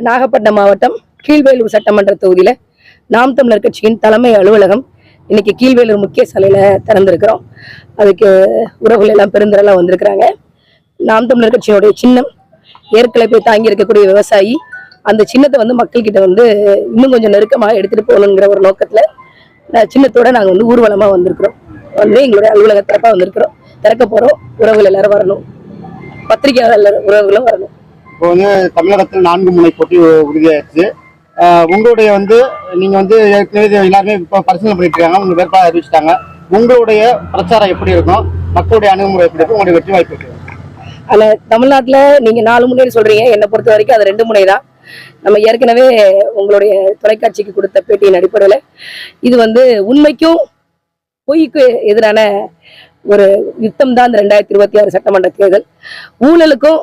நாகப்பட்டினம் மாவட்டம் கீழ்வேலூர் சட்டமன்ற தொகுதியில நாம் தமிழர் கட்சியின் தலைமை அலுவலகம் இன்னைக்கு கீழ்வேலூர் முக்கிய சாலையில திறந்திருக்கிறோம். அதுக்கு உறவுகள் எல்லாம் பெருந்திரளா வந்திருக்கிறாங்க. நாம் தமிழர் கட்சியினுடைய சின்னம் ஏற்கனவே தாங்கி இருக்கக்கூடிய விவசாயி அந்த சின்னத்தை மக்கள் கிட்ட இன்னும் கொஞ்சம் நெருக்கமாக எடுத்துட்டு போகணுங்கிற ஒரு நோக்கத்துல சின்னத்தோட நாங்க ஊர்வலமா வந்திருக்கிறோம். எங்களுடைய அலுவலக திறப்பா வந்திருக்கிறோம். திறக்க போறோம். உறவுகள் எல்லாரும் வரணும், பத்திரிகையாளர் உறவுகளும் வரணும். இப்போ தமிழகத்தில் 4 முனை போட்டி உறுதியாயிடுச்சு. உங்களுடைய நீங்க ஏற்கனவே எல்லாருமே இப்போ பரிசீலனை பண்ணிட்டு இருக்காங்க, உங்க வேட்பாளர் அறிவிச்சிட்டாங்க. உங்களுடைய பிரச்சாரம் எப்படி இருக்கும், மக்களுடைய அணுகுமுறை எப்படி இருக்கும், உங்களுடைய வெற்றி வாய்ப்பு இருக்கு? அதுல தமிழ்நாட்டுல நீங்க 4 முனை சொல்றீங்க, என்னை பொறுத்த வரைக்கும் அது 2 முனை தான். நம்ம ஏற்கனவே உங்களுடைய தொலைக்காட்சிக்கு கொடுத்த பேட்டியின் அடிப்படையில இது உண்மைக்கும் பொய்க்கு எதிரான ஒரு யுத்தம் தான் இந்த 2026 சட்டமன்ற தேர்தல். ஊழலுக்கும்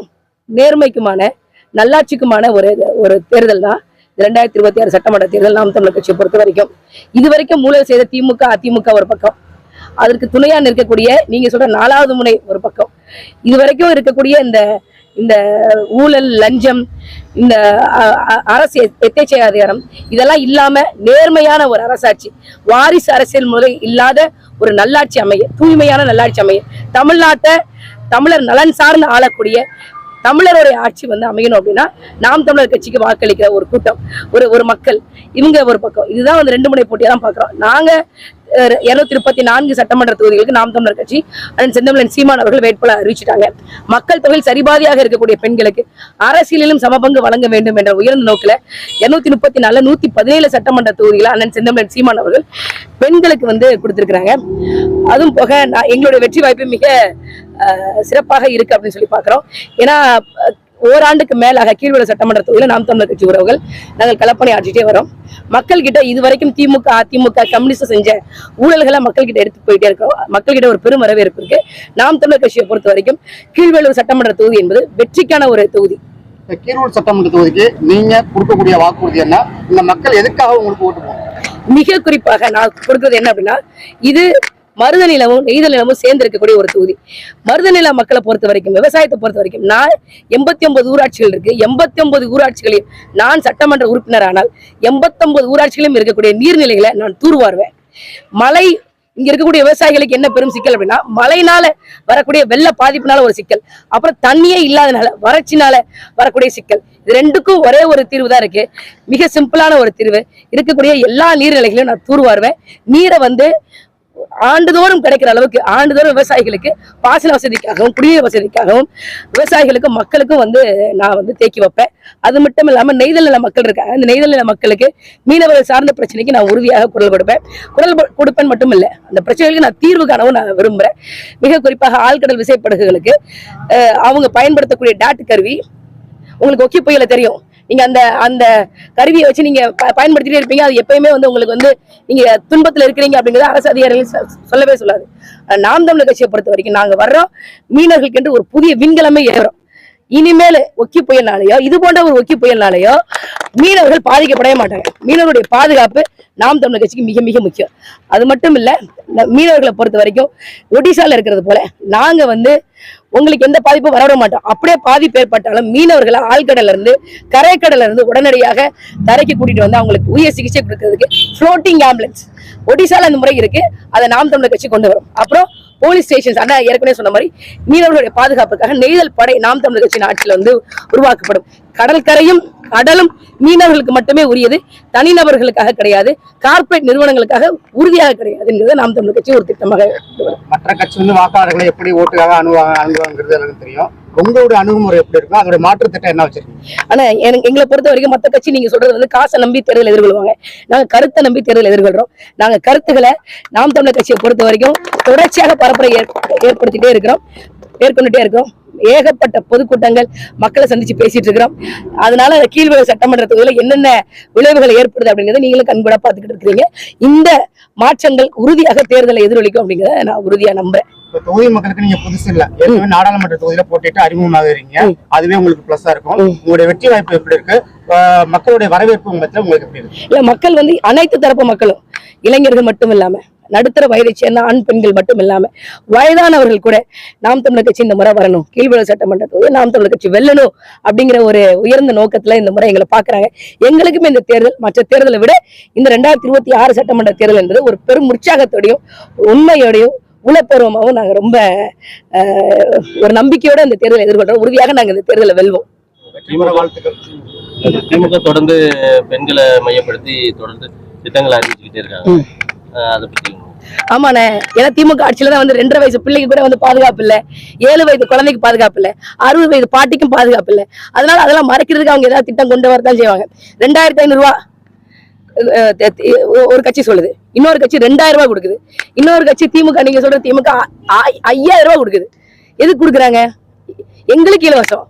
நேர்மைக்குமான நல்லாட்சிக்குமான ஒரு தேர்தல் தான் 2026 சட்டமன்ற தேர்தல். நாம் தமிழர் கட்சியை பொறுத்த வரைக்கும் இதுவரைக்கும் ஊழல் செய்த திமுக அதிமுக ஒரு பக்கம், அதற்கு துணையா நிற்கக்கூடிய நீங்க சொல்ற 4வது முனை ஒரு பக்கம், இதுவரைக்கும் இருக்கக்கூடிய இந்த ஊழல் லஞ்சம் இந்த அரசு எத்தேச்சை அதிகாரம் இதெல்லாம் இல்லாம நேர்மையான ஒரு அரசாட்சி, வாரிசு அரசியல் முறை இல்லாத ஒரு நல்லாட்சி அமைய, தூய்மையான நல்லாட்சி அமைய, தமிழ்நாட்டை தமிழர் நலன் சார்ந்து ஆளக்கூடிய தமிழருடைய ஆட்சி அமையணும் அப்படின்னா நாம் தமிழர் கட்சிக்கு வாக்களிக்கிற ஒரு கூட்டம், ஒரு மக்கள் இவங்க ஒரு பக்கம். இதுதான் 2 முனை போட்டியா தான் பாக்குறோம். நாங்க 234 சட்டமன்ற தொகுதிகளுக்கு நாம் தமிழர் கட்சி அண்ணன் செந்தமிழன் சீமான் அவர்கள் வேட்பாளர் அறிவிச்சிட்டாங்க. மக்கள் தொகையில் சரிபாதியாக இருக்கக்கூடிய பெண்களுக்கு அரசியலிலும் சமபங்கு வழங்க வேண்டும் என்ற உயர்ந்த நோக்கில 234 117 சட்டமன்ற தொகுதிகளை அண்ணன் செந்தமிழன் சீமான் அவர்கள் பெண்களுக்கு கொடுத்திருக்கிறாங்க. அதுவும் போக எங்களுடைய வெற்றி வாய்ப்பு மிக சிறப்பாக இருக்கு அப்படின்னு சொல்லி பாக்குறோம். ஏன்னா ஓராண்டுக்கு மேலாக கீழ்வேலூர் சட்டமன்ற தொகுதியில் நாம் தமிழர் கட்சி உறவுகள் நாங்கள் களப்பணி ஆற்றிட்டே வரோம். மக்கள் கிட்ட இதுவரைக்கும் திமுக அதிமுக கம்யூனிஸ்ட் செஞ்ச ஊழல்களை மக்கள் கிட்ட எடுத்து போயிட்டே இருக்கோம். மக்கள் கிட்ட ஒரு பெரும் வரவேற்பு இருக்கு. நாம் தமிழர் கட்சியை பொறுத்த வரைக்கும் கீழ்வேலூர் சட்டமன்ற தொகுதி என்பது வெற்றிக்கான ஒரு தொகுதி. கீழ்வேலூர் சட்டமன்ற தொகுதிக்கு நீங்க கொடுக்கக்கூடிய வாக்குறுதி என்ன? இந்த மக்கள் எதுக்காக உங்களுக்கு ஓட்டு போகணும்? மிக குறிப்பாக நான் கொடுக்கிறது என்ன அப்படின்னா, இது மருத நிலமும் நெய்தல் நிலமும் சேர்ந்து இருக்கக்கூடிய ஒரு தொகுதி. மருத நில மக்களை பொறுத்த வரைக்கும், விவசாயத்தை பொறுத்த வரைக்கும் நான் 89 ஊராட்சிகள் இருக்கு. 89 ஊராட்சிகளையும் நான் சட்டமன்ற உறுப்பினர் ஆனால் 89 ஊராட்சிகளையும் இருக்கக்கூடிய நீர்நிலைகளை நான் தூர்வாருவேன். மழை இங்க இருக்கக்கூடிய விவசாயிகளுக்கு என்ன பெரும் சிக்கல் அப்படின்னா, மழைனால வரக்கூடிய வெள்ள பாதிப்புனால ஒரு சிக்கல், அப்புறம் தண்ணியே இல்லாதனால வறட்சினால வரக்கூடிய சிக்கல். இது 2க்கும் ஒரே ஒரு தீர்வு தான் இருக்கு. மிக சிம்பிளான ஒரு தீர்வு. இருக்கக்கூடிய எல்லா நீர்நிலைகளையும் நான் தூர்வாருவேன். நீரை ஆண்டுதோறும் கிடைக்கிற அளவுக்கு ஆண்டுதோறும் விவசாயிகளுக்கு பாசன வசதிக்காகவும் குடிநீர் வசதிக்காகவும் விவசாயிகளுக்கும் மக்களுக்கும் நான் தேக்கி வைப்பேன். அது மட்டும் இல்லாம நெய்தல் நில மக்கள் இருக்காங்க. இந்த நெய்தல் நில மக்களுக்கு மீனவர்கள் சார்ந்த பிரச்சனைக்கு நான் உறுதியாக குரல் கொடுப்பேன். குரல் கொடுப்பேன் மட்டும் இல்ல, அந்த பிரச்சனைகளுக்கு நான் தீர்வு காணவும் நான் விரும்புறேன். மிக குறிப்பாக ஆழ்கடல் விசைப்படகுகளுக்கு அவங்க பயன்படுத்தக்கூடிய டாட் கருவி உங்களுக்கு ஒக்கி புயல தெரியும். நீங்க அந்த கருவியை வச்சு நீங்க பயன்படுத்திட்டே இருப்பீங்க. அது எப்பயுமே உங்களுக்கு நீங்க துன்பத்துல இருக்கிறீங்க அப்படிங்கிறது அரசு அதிகாரிகள் சொல்லவே சொல்லாது. நாம் தமிழர் கட்சியை பொறுத்த வரைக்கும் நாங்க வர்றோம், மீனவர்களுக்கு என்று ஒரு புதிய விண்கலமே ஏறும். இனிமேல் ஒக்கி புயல்னாலேயோ இது போன்ற ஒரு ஒக்கி புயல்னாலேயோ மீனவர்கள் பாதிக்கப்படவே மாட்டாங்க. மீனவருடைய பாதுகாப்பு நாம் தமிழர் கட்சிக்கு மிக மிக முக்கியம். அது மட்டும் இல்ல, மீனவர்களை பொறுத்த வரைக்கும் ஒடிசால இருக்கிறது போல நாங்க உங்களுக்கு எந்த பாதிப்பும் வரவிட மாட்டோம். அப்படியே பாதிப்பு ஏற்பட்டாலும் மீனவர்களை ஆழ்கடல்ல இருந்து கரைக்கடல்ல இருந்து உடனடியாக தரைக்கு கூட்டிட்டு அவங்களுக்கு உரிய சிகிச்சை கொடுக்கறதுக்கு ஃப்ளோட்டிங் ஆம்புலன்ஸ் ஒடிசால அந்த முறை இருக்கு. அதை நாம் தமிழர் கட்சி கொண்டு வரும். அப்புறம் போலீஸ் ஸ்டேஷன்ஸ் அண்ணா ஏற்கனவே சொன்ன மாதிரி மீனவர்களுடைய பாதுகாப்புக்காக நெய்தல் படை நாம் தமிழர் கட்சி ஆட்சியில் உருவாக்கப்படும். கடற்கரையும் கடலும் மீனவர்களுக்கு மட்டுமே உரியது, தனிநபர்களுக்காக கிடையாது, கார்பரேட் நிறுவனங்களுக்காக உறுதியாக கிடையாது என்கிறது நாம் தமிழர் கட்சி ஒரு திட்டமாக. மற்ற கட்சி வாக்காளர்களை எப்படி ஓட்டுக்காக அணுகுவாங்கிறது எனக்கு தெரியும். உங்களுடைய அணுகுமுறை எப்படி இருக்கும், அதோட மாற்று திட்டம் என்ன வச்சிருக்கீங்க? ஆனா எங்களை பொறுத்த வரைக்கும் மற்ற கட்சி நீங்க சொல்றது காசை நம்பி தேர்தல் எதிர்கொள்வாங்க. நாங்க கருத்தை நம்பி தேர்தல் எதிர்கொள்றோம். நாங்க கருத்துக்களை நாம் தமிழர் கட்சியை பொறுத்த வரைக்கும் தொடர்ச்சியாக பரப்புரை ஏற்படுத்திட்டே இருக்கிறோம், மேற்கொண்டுட்டே இருக்கோம். ஏகப்பட்ட பொதுக்கூட்டங்கள் மக்களை சந்திச்சு பேசிட்டு இருக்கிறோம். அதனால கீழ்வேலூர் சட்டமன்ற தொகுதியில் என்னென்ன விளைவுகள் ஏற்படுது அப்படிங்கிறத நீங்களும் கண்கூட பார்த்துக்கிட்டு இருக்கிறீங்க. இந்த மாற்றங்கள் உறுதியாக தேர்தலை எதிரொலிக்கும் அப்படிங்கிறத நான் உறுதியா நம்புறேன். இப்ப தொகுதி மக்களுக்கு நீங்க புதுசு இல்ல, ஏற்கனவே நாடாளுமன்ற தொகுதியில போட்டிட்டு அறிமுகமாகறீங்க. அதுவே உங்களுக்கு பிளஸ்ஸா இருக்கும். உங்களுடைய வெற்றி வாய்ப்பு எப்படி இருக்கு? மக்களுடைய வரவேற்பு உங்களுக்கு எப்படி இருக்கு? இல்ல, மக்கள் வந்து அனைத்து தரப்பு மக்களும், இளைஞர்கள் மட்டும் இல்லாம நடுத்தர வயதை சேர்ந்த ஆண் பெண்கள் மட்டும் இல்லாம வயதானவர்கள் கூட நாம் தமிழர் கட்சி இந்த முறை வரணும், கீழ்வளவு சட்டமன்ற தொகுதி நாம் தமிழர் கட்சி வெல்லணும் அப்படிங்கிற ஒரு உயர்ந்த நோக்கத்துல இந்த முறை எங்களை பாக்குறாங்க. எங்களுக்குமே இந்த தேர்தல் மற்ற தேர்தலை விட இந்த 2026 சட்டமன்ற தேர்தல் என்பது ஒரு பெரும் உற்சாகத்தோடையும் உண்மையோடையும் உளப்பூர்வமாகவும் நாங்க ரொம்ப ஒரு நம்பிக்கையோட இந்த தேர்தலை எதிர்கொள்றோம். உறுதியாக நாங்க இந்த தேர்தலை வெல்வோம். திமுக தொடர்ந்து பெண்களை மையப்படுத்தி தொடர்ந்து திட்டங்களை அறிவிச்சுக்கிட்டே இருக்காங்க. அதை பத்தி ஆமாண்ணே, ஏன்னா திமுக ஆட்சியில தான் வந்து 2.5 வயசு பிள்ளைக்கு கூட வந்து பாதுகாப்பு இல்ல, 7 வயது குழந்தைக்கு பாதுகாப்பு இல்ல, 60 வயது பாட்டிக்கும் பாதுகாப்பு இல்ல. அதனால அதெல்லாம் மறைக்கிறதுக்கு அவங்க ஏதாவது திட்டம் கொண்டு வரதான் செய்வாங்க. 2500 ரூபா ஒரு கட்சி சொல்லுது, இன்னொரு கட்சி 2000 ரூபாய் கொடுக்குது, இன்னொரு கட்சி திமுக நீங்க சொல்ற திமுக 5000 ரூபாய் கொடுக்குது. எதுக்கு கொடுக்குறாங்க? எங்களுக்கு இலவசம்.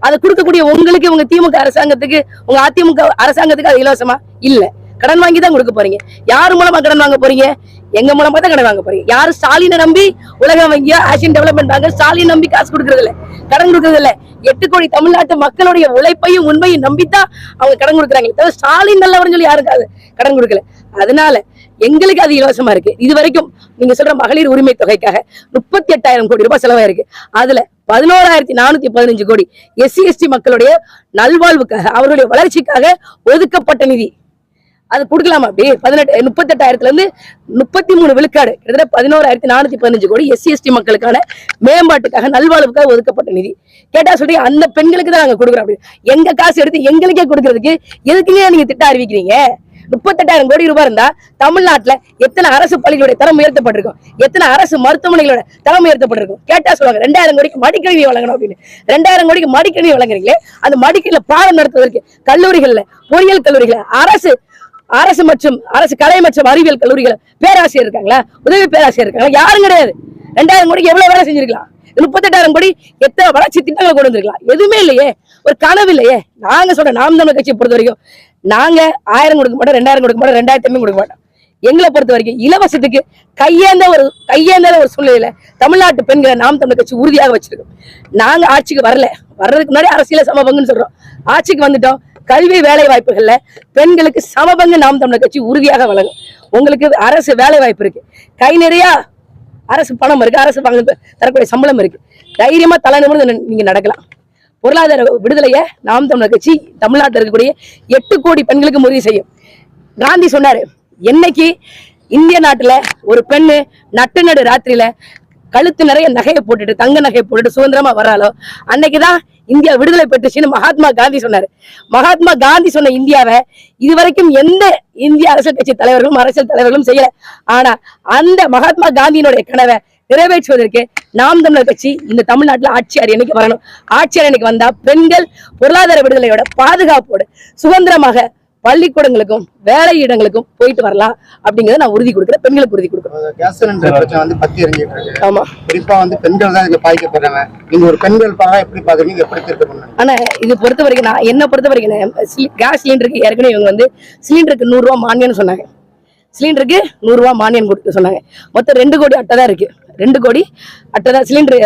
அதை கொடுக்கக்கூடிய உங்களுக்கு, உங்க திமுக அரசாங்கத்துக்கு, உங்க அதிமுக அரசாங்கத்துக்கு அது இலவசமா இல்ல. கடன் வாங்கி தான் கொடுக்க போறீங்க. யாரு மூலமா கடன் வாங்க போறீங்க? எங்க மூலமா தான் கடன் வாங்க போறீங்க. யாரு ஸ்டாலினை நம்பி உலக வங்கியா ஆசியன் டெவலப்மெண்ட் பேங்க் ஸ்டாலின் நம்பி காசு கொடுக்கறது இல்ல, கடன் கொடுக்கறது இல்ல. 8 கோடி தமிழ்நாட்டு மக்களுடைய உழைப்பையும் உண்மையும் நம்பித்தான் அவங்க கடன் கொடுக்குறாங்களே தவிர ஸ்டாலின் நல்லவர்னு சொல்லி யாருக்காது கடன் கொடுக்கல. அதனால எங்களுக்கு அது இலவசமா இருக்கு. இது வரைக்கும் நீங்க சொல்ற மகளிர் உரிமை தொகைக்காக 38,000 கோடி ரூபாய் செலவாயிருக்கு. அதுல 11,415 கோடி SC ST மக்களுடைய நல்வாழ்வுக்காக, அவர்களுடைய வளர்ச்சிக்காக ஒதுக்கப்பட்ட நிதி. அது கொடுக்கலாமா? அப்படி 38,000ல இருந்து 33 விழுக்காடு, கிட்டத்தட்ட 11,415 கோடி SC ST மக்களுக்கான மேம்பாட்டுக்காக, நல்வாழ்வுக்காக ஒதுக்கப்பட்ட நிதி. கேட்டா சொல்லி அந்த பெண்களுக்கு தான் நாங்க கொடுக்குறோம். அப்படி எங்க காசு எடுத்து எங்களுக்கே கொடுக்கறதுக்கு எதுக்குங்க நீங்க திட்டம் அறிவிக்கிறீங்க? 38,000 கோடி ரூபாய் இருந்தா தமிழ்நாட்டுல எத்தனை அரசு பள்ளிகளுடைய தரம் உயர்த்தப்பட்டிருக்கும், எத்தனை அரசு மருத்துவமனைகளோட தரம் உயர்த்தப்பட்டிருக்கும். கேட்டா சொல்லுவாங்க 2000 கோடிக்கு மடிக்கணினி வழங்கணும் அப்படின்னு. 2000 கோடிக்கு மடிக்கணினி வழங்குறீங்களே, அந்த மடிக்கணில பாடம் நடத்துவதற்கு கல்லூரிகள்ல, பொறியியல் கல்லூரிகளை, அரசு மற்றும் அரசு கலை மற்றும் அறிவியல் கல்லூரிகள் பேராசிரியர் இருக்காங்களா, உதவி பேராசிரியர் இருக்காங்களா? யாரும் கிடையாது. 2000 கோடிக்கு எவ்வளவு வேலை செஞ்சிருக்கலாம்? 38,000 கோடி எத்தனை வளர்ச்சி திட்டங்களை கொண்டு வந்திருக்கலாம்? எதுவுமே இல்லையே, ஒரு கனவு இல்லையே. நாங்க சொல்ற நாம் தமிழர் கட்சியை பொறுத்த வரைக்கும் நாங்க 1000 கொடுக்க மாட்டோம், 2000 கொடுக்க மாட்டோம், 2500 கொடுக்க மாட்டோம். எங்களை பொறுத்த வரைக்கும் இலவசத்துக்கு கையேந்த ஒரு சூழ்நிலையில தமிழ்நாட்டு பெண்களை நாம் தமிழர் கட்சி உறுதியாக வச்சிருக்கோம். நாங்க ஆட்சிக்கு வர்றதுக்கு முன்னாடி அரசியல சமபங்குன்னு சொல்றோம். ஆட்சிக்கு வந்துட்டோம். கல்வி வேலை வாய்ப்புகள்ல பெண்களுக்கு சமபங்கு நாம் தமிழர் கட்சி உறுதியாக வழங்கும். உங்களுக்கு அரசு வேலை வாய்ப்பு இருக்கு, கை நிறைய அரசு பணம் இருக்கு, அரசு தரக்கூடிய சம்பளம் இருக்கு, தைரியமா தலை நிமிர்ந்து நீங்க நடக்கலாம். பொருளாதார விடுதலையை நாம் தமிழர் கட்சி தமிழ்நாட்டில் இருக்கக்கூடிய 8 கோடி பெண்களுக்கு உறுதி செய்யும். காந்தி சொன்னாரு, என்னைக்கு இந்திய நாட்டுல ஒரு பெண்ணு நடு ராத்திரியில கழுத்து நிறைய நகையை போட்டுட்டு, தங்க நகையை போட்டுட்டு சுதந்திரமா வராலோ அன்னைக்குதான் இந்தியா விடுதலை பெற்றுச்சுன்னு மகாத்மா காந்தி சொன்னாரு. மகாத்மா காந்தி சொன்ன இந்தியாவை இதுவரைக்கும் எந்த இந்திய அரசியல் கட்சி தலைவர்களும் அரசியல் தலைவர்களும் செய்யல. ஆனா அந்த மகாத்மா காந்தியினுடைய கனவை நிறைவேற்றுவதற்கு நாம் தமிழர் கட்சி இந்த தமிழ்நாட்டுல ஆட்சியார் என்னைக்கு வரணும். ஆட்சியார் என்னைக்கு வந்தா பெண்கள் பொருளாதார விடுதலையோட பாதுகாப்போடு சுதந்திரமாக பள்ளிக்கூடங்களுக்கும் வேலை இடங்களுக்கும் போயிட்டு வரலாம் அப்படிங்கறத நான் உறுதி கொடுக்குறேன். பெண்களுக்கு உறுதி கொடுக்குறேன். கேஸ் சிலிண்டர் பிரச்சனை வந்து பத்தி எறிஞ்சிட்டு இருக்கு. ஆமா, குறிப்பா வந்து பெண்கள் தான் இதுல பாதிக்கப்படுறாங்க. நீங்க ஒரு பெண்கள் பாக எப்படி பாக்குறீங்க, எப்படி திருத்த? ஆனா இது பொறுத்த வரைக்கும் என்ன பொறுத்த வரைக்கும் கேஸ் சிலிண்டருக்கு ஏற்கனவே இவங்க வந்து சிலிண்டருக்கு 100 ரூபாய் மானியம்னு சொன்னாங்க. சிலிண்டருக்கு 100 ரூபாய் மானியம் கொடுத்து சொன்னாங்க. மொத்தம் 2 கோடி அட்டை தான் இருக்கு. 2 கோடி அட்டை தான் சிலிண்டர்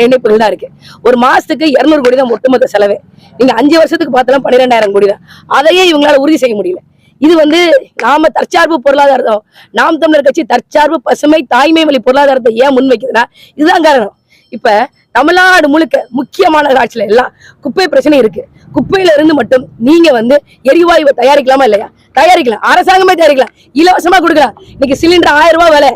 இணைப்புகள் தான் இருக்கு. ஒரு மாசத்துக்கு 200 கோடி தான் ஒட்டுமொத்த செலவு. நீங்க 5 வருஷத்துக்கு பார்த்தாலும் 12,000 கோடி தான். அதையே இவங்களால உறுதி செய்ய முடியல. இது வந்து நாம தற்சார்பு பொருளாதாரம், நாம் தமிழர் கட்சி தற்சார்பு பசுமை தாய்மை வழி பொருளாதாரத்தை ஏன் முன்வைக்குதுன்னா இதுதான் காரணம். இப்ப தமிழ்நாடு முழுக்க முக்கியமான காட்சியில எல்லாம் குப்பை பிரச்சனை இருக்கு. குப்பையில இருந்து மட்டும் நீங்க வந்து எரிவாயுவை தயாரிக்கலாமா இல்லையா? தயாரிக்கலாம், அரசாங்கமே தயாரிக்கலாம், இலவசமா கொடுக்கலாம். இன்னைக்கு சிலிண்டர் 1000 ரூபாய் விலை,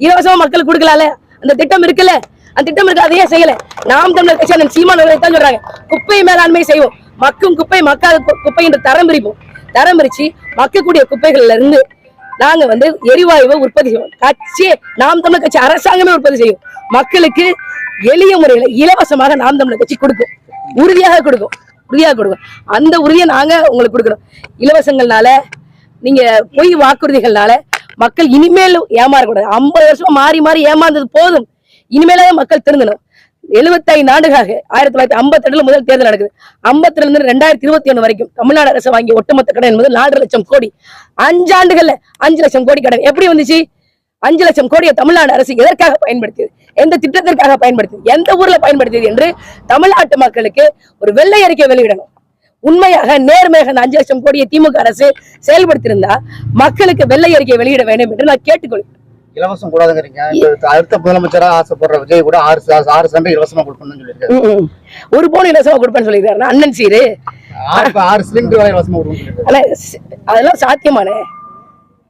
இலவசமா மக்களுக்கு கொடுக்கலாம்ல. அந்த திட்டம் இருக்குல்ல, அந்த திட்டம் இருக்கு, அதையே செய்யல. நாம் தமிழர் கட்சி அந்த சீமான் தான் சொல்றாங்க, குப்பை மேலாண்மை செய்வோம், மக்கும் குப்பை மக்காத குப்பை என்று தரம் பிரிப்போம். தரம் பிரிச்சு மக்கக்கூடிய குப்பைகள்ல இருந்து நாங்க வந்து எரிவாயுவை உற்பத்தி செய்வோம். கட்சி நாம் தமிழர் கட்சி அரசாங்கமே உற்பத்தி செய்யும். மக்களுக்கு எளிய முறையில இலவசமாக நாம் தமிழர் கட்சி கொடுக்கும், உறுதியாக கொடுக்கும். அந்த உறுதியை நாங்க உங்களுக்கு கொடுக்கிறோம். இலவசங்கள்னால, நீங்க பொய் வாக்குறுதிகள்னால மக்கள் இனிமேல் ஏமாறக்கூடாது. 50 வருஷமா மாறி மாறி ஏமாந்தது போதும். இனிமேலே மக்கள் திருந்தணும். 75 ஆண்டுகளாக 1958 முதல் தேர்தல் நடக்குது. 52 இருந்து 2021 வரைக்கும் தமிழ்நாடு அரசு வாங்கிய ஒட்டுமொத்த கடன் என்பது 4,00,000 கோடி. 5 ஆண்டுகள்ல 5 லட்சம் கோடி கடன் எப்படி வந்துச்சு? 5 லட்சம் கோடியை தமிழ்நாடு அரசு எதற்காக பயன்படுத்தியது, எந்த திட்டத்திற்காக பயன்படுத்தியது, எந்த ஊர்ல பயன்படுத்தியது என்று தமிழ்நாட்டு மக்களுக்கு ஒரு வெள்ளை அறிக்கை வெளியிடணும். உண்மையாக நேர்மையாக அந்த 5 லட்சம் கோடியை திமுக அரசு செயல்படுத்தியிருந்தா மக்களுக்கு வெள்ளை அறிக்கை வெளியிட வேண்டும் என்று நான் கேட்டுக்கொள்கிறேன். இலவசம் கூடாதுங்கிறீங்க. அடுத்த முதலமைச்சரா ஆசைப்படுற விஜய் கூட 6 சிலிண்டர் இலவசமா கொடுக்கணும்னு சொல்லியிருக்காரு. ஒரு போன் இலவசமா கொடுப்பேன்னு சொல்லியிருக்காரு அண்ணன் சீரு. 6 சிலிண்டர் இலவசமா கொடுக்கணும். அதெல்லாம் சாத்தியமானே?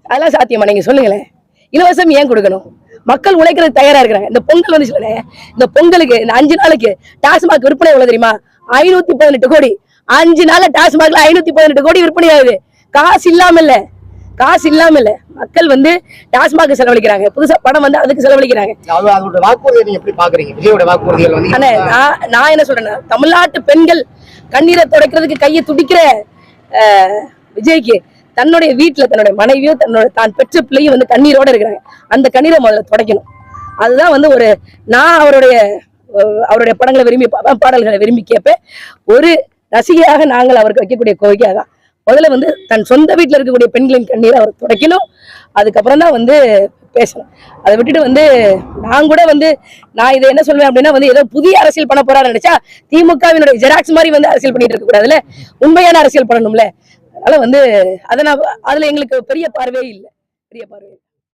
அதெல்லாம் சாத்தியமா? நீங்க சொல்லுங்களேன். இலவசம் ஏன் கொடுக்கணும்? மக்கள் உழைக்கிறதுக்கு தயாரா இருக்கிறாங்க. இந்த பொங்கல் வந்து சொல்லுங்க, இந்த பொங்கலுக்கு இந்த 5 நாளுக்கு டாஸ்மாக் விற்பனை எவ்வளவு தெரியுமா? 518 கோடி. 5 நாள்ல டாஸ்மாக்ல 518 கோடி விற்பனை ஆகுது. காசு இல்லாம இல்ல, காசு இல்லாம இல்ல. மக்கள் வந்து டாஸ்மாக் செலவழிக்கிறாங்க, புதுசா பணம் வந்து அதுக்கு செலவழிக்கிறாங்க. அதோட வாக்குறுதியை நீங்க எப்படி பாக்குறீங்க? விஜயோட வாக்குறுதிகள் வந்து நான் என்ன சொல்றேன்னா, தமிழ்நாட்டு பெண்கள் கண்ணீரை துடைக்கிறதுக்கு கையை துடிக்கிற விஜய்க்கு தன்னுடைய வீட்டுல தன்னுடைய மனைவியோ தான் பெற்ற பிள்ளையும் வந்து கண்ணீரோட இருக்கிறாங்க. அந்த கண்ணீரை முதல்ல துடைக்கணும். அதுதான் வந்து நான் அவருடைய படங்களை விரும்பி பாடல்களை விரும்பி கேட்பேன். ஒரு ரசிகையாக நாங்கள் அவருக்கு வைக்கக்கூடிய கோரிக்கை தான். முதல்ல வந்து தன் சொந்த வீட்டுல இருக்கக்கூடிய பெண்களின் கண்ணீரை அவர் துடைக்கணும். அதுக்கப்புறம் தான் வந்து பேசணும். அதை விட்டுட்டு வந்து நான் இதை என்ன சொல்வேன் அப்படின்னா வந்து ஏதோ புதிய அரசியல் பண்ண போறாரு நினைச்சா திமுகவினுடைய ஜெராக்ஸ் மாதிரி வந்து அரசியல் பண்ணிட்டு இருக்க கூடாதுல்ல, உண்மையான அரசியல் பண்ணணும்ல. அதனால வந்து அதுல எங்களுக்கு பெரிய பார்வையே இல்லை.